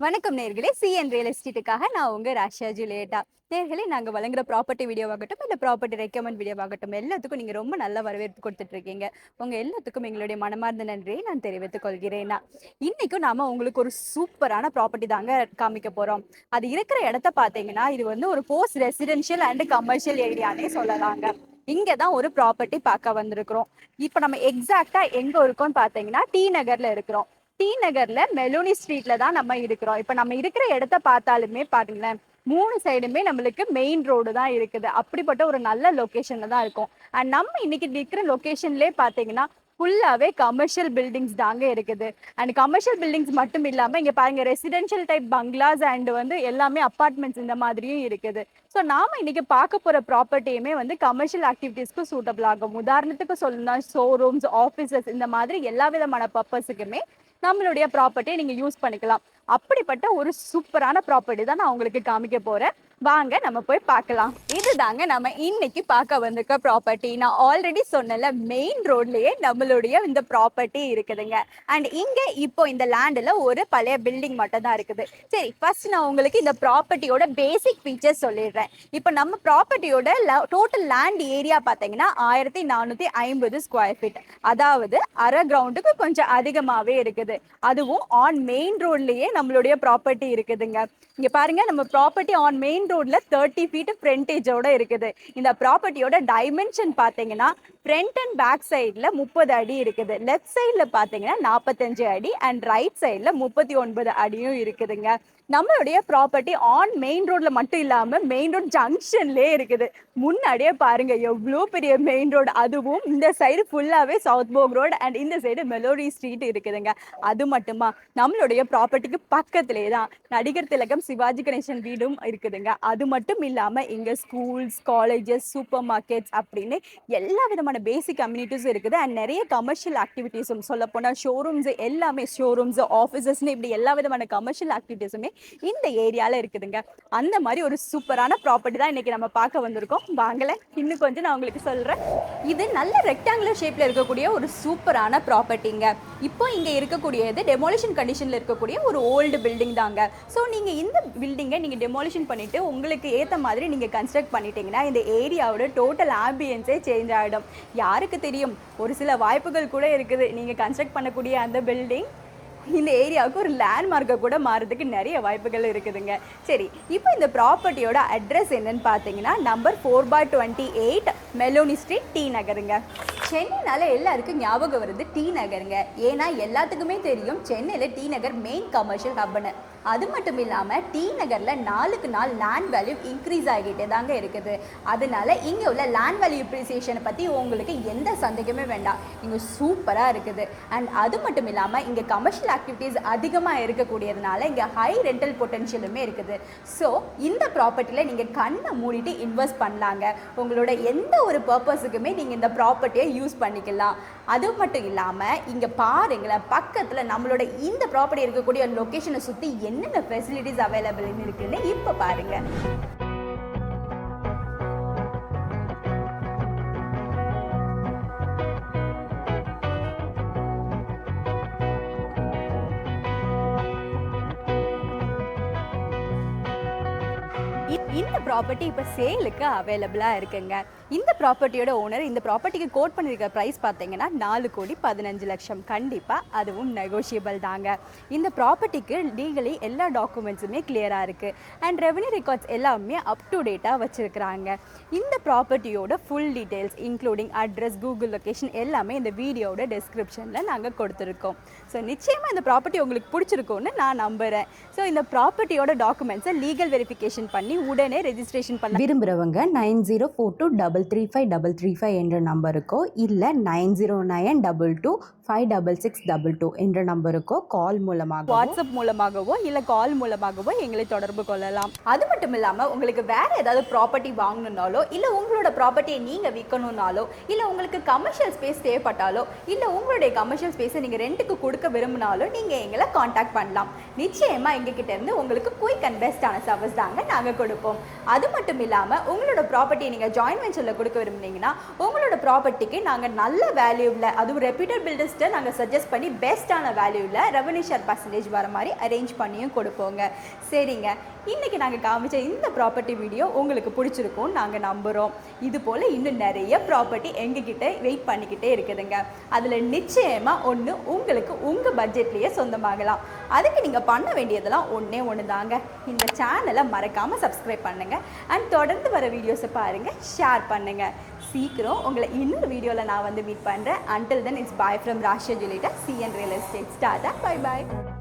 வணக்கம் நேர்களே, CN real எஸ்டேட்டுக்காக நான் உங்க ராஷா ஜூலியட்டா. நேர்களே, நாங்க வழங்குற ப்ராப்பர்ட்டி வீடியோவாகட்டும், இல்ல ப்ராப்பர்ட்டி ரெக்கமெண்ட் வீடியோவாகட்டும், எல்லாத்துக்கும் நீங்க ரொம்ப நல்ல வரவேற்பு கொடுத்துட்டு இருக்கீங்க. உங்க எல்லாத்துக்கும் எங்களுடைய மனமார்ந்த நன்றியை நான் தெரிவித்துக் கொள்கிறேன். இன்னைக்கும் நாம உங்களுக்கு ஒரு சூப்பரான ப்ராப்பர்ட்டி தாங்க காமிக்க போறோம். அது இருக்கிற இடத்த பார்த்தீங்கன்னா, இது வந்து ஒரு போஸ்ட் ரெசிடென்ஷியல் அண்ட் கமர்ஷியல் ஏரியானே சொல்லலாங்க. இங்க தான் ஒரு ப்ராப்பர்ட்டி பார்க்க வந்திருக்கிறோம். இப்ப நம்ம எக்ஸாக்டா எங்க இருக்கோம்னு பார்த்தீங்கன்னா, டி நகர்ல இருக்கிறோம். டி நகர்ல மெலோனி ஸ்ட்ரீட்ல தான் நம்ம இருக்கிறோம். இப்ப நம்ம இருக்கிற இடத்த பார்த்தாலுமே பாருங்களேன், 3 சைடுமே நம்மளுக்கு மெயின் ரோடு தான் இருக்குது. அப்படிப்பட்ட ஒரு நல்ல லொகேஷன்ல தான் இருக்கும். அண்ட் நம்ம இன்னைக்கு நிக்கிற லொகேஷன்லயே பாத்தீங்கன்னா ஃபுல்லாவே கமர்ஷியல் பில்டிங்ஸ் தாங்க இருக்குது. அண்ட் கமர்ஷியல் பில்டிங்ஸ் மட்டும் இல்லாம இங்க பாருங்க, ரெசிடென்ஷியல் டைப் பங்களாஸ் அண்ட் வந்து எல்லாமே அபார்ட்மெண்ட்ஸ் இந்த மாதிரியும் இருக்குது. ஸோ நாம இன்னைக்கு பார்க்க போற ப்ராப்பர்ட்டியுமே வந்து கமர்ஷியல் ஆக்டிவிட்டீஸ்க்கு சூட்டபிள் ஆகும். உதாரணத்துக்கு சொல்லணும்னா ஷோரூம்ஸ், ஆஃபீஸஸ் இந்த மாதிரி எல்லா விதமான பர்பஸுக்குமே நம்மளுடைய ப்ராப்பர்ட்டியை நீங்க யூஸ் பண்ணிக்கலாம். அப்படிப்பட்ட ஒரு சூப்பரான ப்ராப்பர்ட்டி தான் நான் உங்களுக்கு காமிக்க போறேன். வாங்க நம்ம போய் பார்க்கலாம். இதுதாங்க நம்ம இன்னைக்கு பார்க்க வந்திருக்க ப்ராப்பர்ட்டி. நான் ஆல்ரெடி சொன்னல, மெயின் ரோட்லயே நம்மளுடைய இந்த ப்ராப்பர்ட்டி இருக்குதுங்க. அண்ட் இங்க இப்போ இந்த லேண்ட்ல ஒரு பழைய பில்டிங் மட்டும் தான் இருக்குது. சரி, ஃபர்ஸ்ட் நான் உங்களுக்கு இந்த ப்ராப்பர்ட்டியோட பேசிக் ஃபீச்சர்ஸ் சொல்லிடுறேன். இப்போ நம்ம ப்ராப்பர்ட்டியோட டோட்டல் லேண்ட் ஏரியா பார்த்தீங்கன்னா 1450 ஸ்கொயர் ஃபீட், அதாவது அரை கிரவுண்டுக்கு கொஞ்சம் அதிகமாகவே இருக்குது. அதுவும் ஆன் மெயின் ரோட்லயே நம்மளுடைய ப்ராப்பர்ட்டி இருக்குதுங்க. இங்க பாருங்க, நம்ம ப்ராப்பர்ட்டி ஆன் மெயின் ரோட்ல 30 ஃபீட் ஃப்ரண்டேஜோட இருக்குது. இந்த ப்ராப்பர்ட்டியோட டைமென்ஷன் பாத்தீங்கன்னா ஃப்ரண்ட் அண்ட் பேக் சைட்ல 30 அடி இருக்குது, லெஃப்ட் சைட்ல பாத்தீங்கன்னா 45 அடி அண்ட் ரைட் சைட்ல 39 அடியும் இருக்குதுங்க. நம்மளுடைய ப்ராப்பர்ட்டி ஆன் மெயின் ரோட்ல மட்டும் இல்லாம மெயின் ரோட் ஜங்ஷன்லயே இருக்குது. முன்னாடியே பாருங்க எவ்வளோ பெரிய மெயின் ரோடு, அதுவும் இந்த சைடு ஃபுல்லாவே சவுத் போக் ரோடு அண்ட் இந்த சைடு மெலோடி ஸ்ட்ரீட் இருக்குதுங்க. அது மட்டுமா, நம்மளுடைய ப்ராப்பர்ட்டிக்கு பக்கத்திலே தான் நடிகர் திலகம், சிவாஜி கணேசன் வீடும் இருக்குதுங்க. அது மட்டும் இல்லாம இங்க ஸ்கூல்ஸ், காலேஜஸ், சூப்பர் மார்க்கெட்ஸ் அப்படின்னு எல்லா விதமான பேசிக் கம்யூனிட்டிஸும் இருக்குது. அண்ட் நிறைய கமர்ஷியல் ஆக்டிவிட்டீஸும், சொல்ல போனால் ஷோரூம்ஸ், எல்லாமே ஷோரூம்ஸ், ஆஃபீஸஸ்ன்னு இப்படி எல்லா விதமான கமர்ஷியல் ஆக்டிவிட்டீஸுமே இந்த ஏரியால இருக்குதுங்க. அந்த மாதிரி ஒரு சூப்பரான ப்ராப்பர்ட்டி தான் இன்னைக்கு நம்ம பார்க்க வந்திருக்கோம். வாங்கல, இன்னும் கொஞ்சம் நான் உங்களுக்கு சொல்றேன். இது நல்ல ரெக்டாங்குலர் ஷேப்ல இருக்கக்கூடிய ஒரு சூப்பரான ப்ராப்பர்ட்டிங்க. இப்போ இங்க இருக்கக்கூடியது டெமோலிஷன் கண்டிஷன்ல இருக்கக்கூடிய ஒரு ஓல்டு பில்டிங் தாங்க. ஸோ நீங்க இந்த பில்டிங்கை நீங்க டெமோலிஷன் பண்ணிட்டு உங்களுக்கு ஏத்த மாதிரி நீங்க கன்ஸ்ட்ரக்ட் பண்ணிட்டீங்கன்னா இந்த ஏரியாவோட டோட்டல் ஆம்பியன்ஸே சேஞ்ச் ஆகிடும். யாருக்கு தெரியும், ஒரு சில வாய்ப்புகள் கூட இருக்குது. நீங்க கன்ஸ்ட்ரக்ட் பண்ணக்கூடிய அந்த பில்டிங் இந்த ஏரியாவுக்கு ஒரு லேண்ட்மார்க்கை கூட மாறதுக்கு நிறைய வாய்ப்புகள் இருக்குதுங்க. சரி, இப்போ இந்த ப்ராப்பர்ட்டியோட அட்ரஸ் என்னன்னு பார்த்தீங்கன்னா நம்பர் 4/28 மெலோனி ஸ்ட்ரீட், டி நகருங்க. சென்னைனால எல்லாருக்கும் ஞாபகம் வருது டி நகருங்க. ஏன்னா எல்லாத்துக்குமே தெரியும் சென்னையில் டி நகர் மெயின் கமர்ஷியல் ஹப்னு. அது மட்டும் இல்லாமல் டி நகரில் நாளுக்கு நாள் லேண்ட் வேல்யூ இன்க்ரீஸ் ஆகிட்டே தாங்க இருக்குது. அதனால இங்கே உள்ள லேண்ட் வேல்யூ அப்ரிசியேஷனை பற்றி உங்களுக்கு எந்த சந்தேகமே வேண்டாம், இங்கே சூப்பராக இருக்குது. அண்ட் அது மட்டும் இல்லாமல் இங்கே கமர்ஷியல் ஆக்டிவிட்டீஸ் அதிகமாக இருக்கக்கூடியதுனால இங்கே ஹை ரெண்டல் பொட்டன்ஷியலுமே இருக்குது. ஸோ இந்த ப்ராப்பர்ட்டியில் நீங்கள் கண்ணை மூடிட்டு இன்வெஸ்ட் பண்ணலாங்க. உங்களோட எந்த ஒரு பர்பஸுக்குமே நீங்கள் இந்த ப்ராப்பர்ட்டியை யூஸ் பண்ணிக்கலாம். அது மட்டும் இல்லாமல் இங்கே பாருங்களேன், பக்கத்தில் நம்மளோட இந்த ப்ராப்பர்ட்டி இருக்கக்கூடிய லொக்கேஷனை சுற்றி என்னென்ன ஃபெசிலிட்டிஸ் அவைலபிள் இருக்குன்னு இப்போ பாருங்க. இந்த ப்ராப்பர்ட்டி இப்போ சேலுக்கு அவைலபிளாக இருக்குங்க. இந்த ப்ராப்பர்ட்டியோட ஓனர் இந்த ப்ராப்பர்ட்டிக்கு கோட் பண்ணியிருக்க ப்ரைஸ் பார்த்தீங்கன்னா 4,15,00,000. கண்டிப்பாக அதுவும் நெகோஷியபிள் தாங்க. இந்த ப்ராப்பர்ட்டிக்கு லீகலி எல்லா டாக்குமெண்ட்ஸுமே கிளியராக இருக்குது அண்ட் ரெவன்யூ ரெக்கார்ட்ஸ் எல்லாமே அப் டு டேட்டாக வச்சுருக்குறாங்க. இந்த ப்ராப்பர்ட்டியோட full details including address, Google location எல்லாமே இந்த வீடியோட டிஸ்கிரிப்ஷனில் நாங்கள் கொடுத்துருக்கோம். ஸோ நிச்சயமாக இந்த ப்ராப்பர்ட்டி உங்களுக்கு பிடிச்சிருக்கும்னு நான் நம்புகிறேன். ஸோ இந்த ப்ராப்பர்ட்டியோட டாக்குமெண்ட்ஸை லீகல் வெரிஃபிகேஷன் பண்ணி உடனே ரெஜிஸ்ட்ரேஷன் பண்ண விரும்புகிறவங்க 9042335335 என்ற நம்பருக்கோ இல்லை 9092256622 என்ற நம்பருக்கோ கால் மூலமாக, வாட்ஸ்அப் மூலமாகவோ இல்லை கால் மூலமாகவோ எங்களை தொடர்பு கொள்ளலாம். அது மட்டும் இல்லாமல் உங்களுக்கு வேற ஏதாவது ப்ராப்பர்ட்டி வாங்கணுன்னாலோ இல்லை உங்களோட ப்ராப்பர்ட்டியை நீங்கள் விற்கணுன்னாலோ இல்லை உங்களுக்கு கமர்ஷியல் ஸ்பேஸ் தேவைப்பட்டாலோ இல்லை உங்களுடைய கமர்ஷியல் ஸ்பேஸை நீங்கள் ரெண்ட்டுக்கு கொடுக்க விரும்பினாலும் நீங்கள் எங்களை காண்டாக்ட் பண்ணலாம். நிச்சயமாக எங்ககிட்ட இருந்து உங்களுக்கு குயிக் அண்ட் பெஸ்டான சர்வீஸ் தாங்க நாங்கள் கொடுப்போம். கொடுப்போம். அது மட்டும் இல்லாமல் உங்களோட ப்ராப்பர்ட்டியை நீங்கள் ஜாயின்ட் வெஞ்சரில் கொடுக்க விரும்புனீங்கன்னா உங்களோட ப்ராப்பர்ட்டிக்கு நாங்கள் நல்ல வேல்யூவில், அதுவும் ரெப்யூட்டட் பில்டர்ஸ்ட்டை நாங்கள் சஜஸ்ட் பண்ணி பெஸ்ட்டான வேல்யூவில் ரெவன்யூ ஷேர் பர்சன்டேஜ் வர மாதிரி அரேஞ்ச் பண்ணியும் கொடுப்போங்க. சரிங்க, இன்றைக்கி நாங்கள் காமிச்ச இந்த ப்ராப்பர்ட்டி வீடியோ உங்களுக்கு பிடிச்சிருக்கும்னு நாங்கள் நம்புகிறோம். இது போல் இன்னும் நிறைய ப்ராப்பர்ட்டி எங்ககிட்ட வெயிட் பண்ணிக்கிட்டே இருக்குதுங்க. அதில் நிச்சயமாக ஒன்று உங்களுக்கு உங்கள் பட்ஜெட்லேயே சொந்தமாகலாம். அதுக்கு நீங்கள் பண்ண வேண்டியதெல்லாம் ஒன்று தாங்க, இந்த சேனலை மறக்காமல் சப்ஸ்கிரைப் பண்ணுங்கள் அண்ட் தொடர்ந்து வர வீடியோஸை பாருங்கள், ஷேர் பண்ணுங்கள். சீக்கிரம் உங்களை இன்னொரு வீடியோவில் நான் வந்து மீட் பண்ணுறேன். Until then, it's bye from Rasha Julita, CN Real Estate. Tada, bye bye.